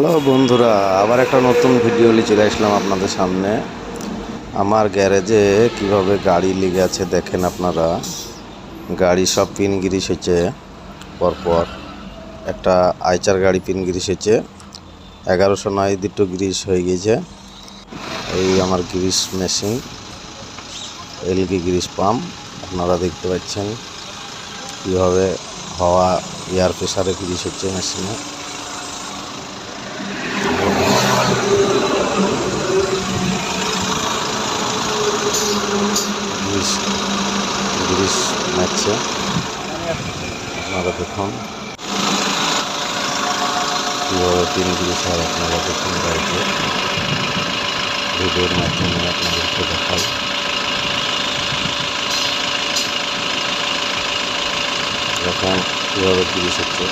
Hello বন্ধুরা, আবার একটা নতুন ভিডিও নিয়ে চলে আসলাম আপনাদের সামনে। আমার গ্যারেজে কিভাবে গাড়ি লেগে আছে দেখেন আপনারা। গাড়ি সব পিন গ্রিস হয়েছে পরপর। একটা আইচার গাড়ি পিন গ্রিস হয়েছে 1109, দুটো গ্রিস হয়ে গেছে। এই আমার Greece machine, algae Greece pump আপনারা দেখতে পাচ্ছেন কীভাবে হাওয়া এয়ার প্রেসারে গ্রিস হচ্ছে মেশিনে। গ্রিস গ্রিস মারছে, আপনারা দেখুন কীভাবে পিন গ্রিস হয়। আপনারা দেখুন গাড়িতে ভিডিওর মাধ্যমে আপনাদেরকে দেখাই। দেখুন কীভাবে গ্রিস হচ্ছে।